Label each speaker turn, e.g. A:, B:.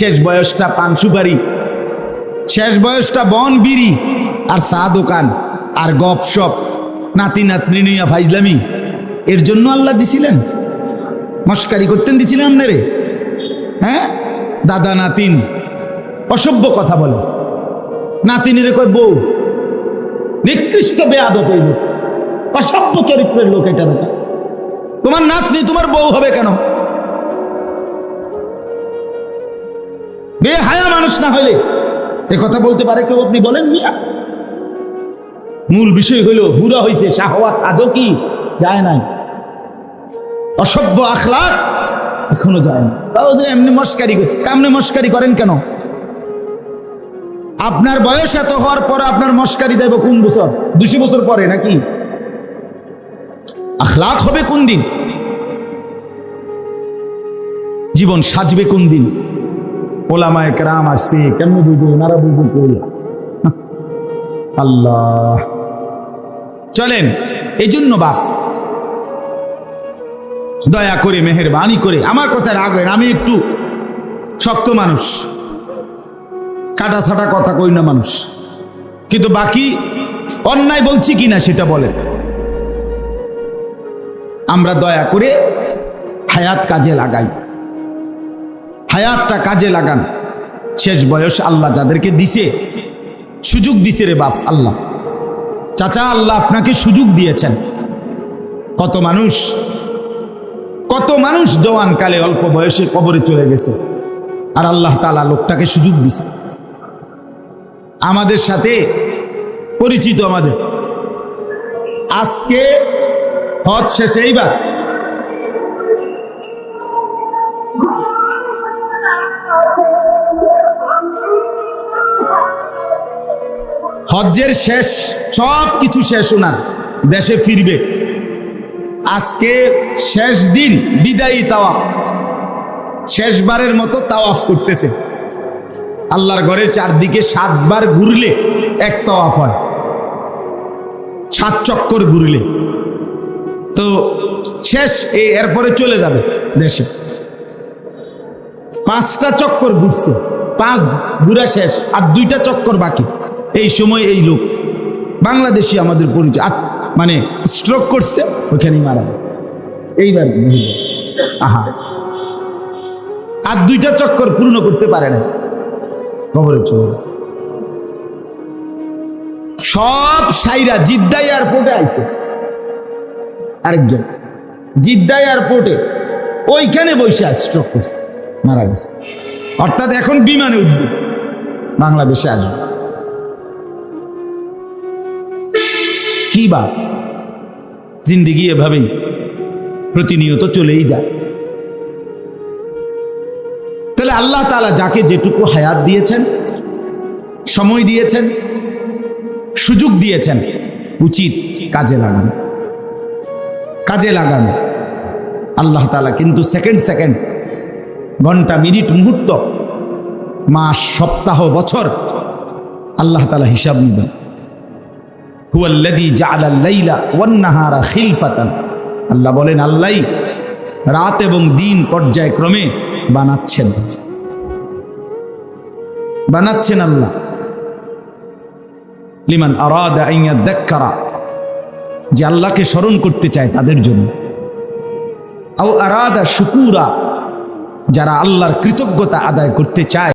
A: শেষ বয়সটা পান সুপারি, শেষ বয়সটা বন বিড়ি আর চা দোকান আর গপসপ, নাতি নাতনি নিয়া ফাইজলামি। এর জন্য আল্লাহ দিছিলেন? মস্কারি করতেন দিছিলেন আপনারে? হ্যাঁ, দাদা নাতিন অসভ্য কথা বলে, নাতিনের কয় বউ, নিকৃষ্ট বেয়াদব এই লোক, অসভ্য চরিত্রের লোক এটা। তোমার নাতনি তোমার বউ হবে কেন? বেহায়া মানুষ না হইলে এ কথা বলতে পারে কেউ? আপনি বলেন মিয়া। মূল বিষয় হইল বুড়া হইছে, শাহওয়াত আজও কি যায় নাই, অসভ্য আখলাক এখনো যায় না। তাও যে এমনি মস্কারি কামনে মস্কারি করেন কেন? আপনার বয়স এত হওয়ার পর আপনার মস্কারি যাইব কোন বছর? 200 বছর পরে নাকি? আখলাক হবে কোন দিন? জীবন সাজবে কোন দিন? ওলামায়ে কেরাম আসছে, কেমন বুঝবো? নারা বুঝবো কই? আল্লাহ। চলেন, এই জন্য বাপ দয়া করে মেহেরবানি করে, আমার কথা রাখবেন, আমি একটু শক্ত মানুষ, কাটা ছাটা কথা কই না মানুষ, কিন্তু বাকি অন্যায় বলছি কিনা সেটা বলেন। আমরা দয়া করে হায়াত কাজে লাগাই, হায়াতটা কাজে লাগান। শেষ বয়স আল্লাহ যাদেরকে দিছে, সুযোগ দিছে রে বাপ আল্লাহ, চাচা আল্লাহ আপনাকে সুযোগ দিয়েছেন। কত মানুষ জওয়ান কালে অল্প বয়সে কবরে চলে গেছে, আর আল্লাহ তাআলা লোকটাকে সুযোগ দিছে। আমাদের সাথে পরিচিত, আমাদের আজকে হজ শেষে এইবার হজ্জের শেষ, সব কিছু শেষ, ওনার দেশে ফিরবে। আজকে শেষ দিন, বিদায়ী তাওয়াফ, শেষবারের মতো তাওয়াফ করতেছে। আল্লাহর ঘরের চারদিকে 7 বার ঘুরলে এক তাওয়াফ হয়, 7 চক্কর ঘুরলে। তো শেষ, এরপরে চলে যাবে দেশে। 5টা চক্কর ঘুরছে, 5 ঘুরা শেষ, আর 2টা চক্কর বাকি। এই সময় এই লোক বাংলাদেশি, আমাদের পরিচয়, মানে স্ট্রোক করছে, ওখানেই মারা গেছে। এইবার আহা, আর 2টা চক্কর পূর্ণ করতে পারে না, কবরে চলে গেছে। সব সাইরা জিদ্দা এয়ারপোর্টে আইছে, আরেকজন জিদ্দা এয়ারপোর্টে ওইখানে বসে স্ট্রোক করছে, মারা গেছে। অর্থাৎ এখন বিমানে উঠবে, বাংলাদেশে আসবে। কি বা জিন্দেগি এভাবেই প্রতিনিয়ত চলেই যায়। তাহলে আল্লাহ তাআলা যাকে যেটুকু হায়াত দিয়েছেন, সময় দিয়েছেন, সুযোগ দিয়েছেন, উচিত কাজে লাগানো, কাজে লাগানো। আল্লাহ তাআলা কিন্তু সেকেন্ড, ঘন্টা, মিনিট, মুহূর্ত, মাস, সপ্তাহ, বছর আল্লাহ তাআলা হিসাব নেবেন। হুয়াল্লাযী জাআলাল লাইলা ওয়ান নাহারা খিলফাতান, আল্লাহ বলেন আল্লাহই রাত এবং দিন পর্যায়ক্রমে বানাচ্ছেন আল্লাহ। লিমান আরাদা আন ইয়াযাক্কারা, যে আল্লাহকে স্মরণ করতে চায় তাদের জন্য। আও আরাদা শুকুরা, যারা আল্লাহর কৃতজ্ঞতা আদায় করতে চায়।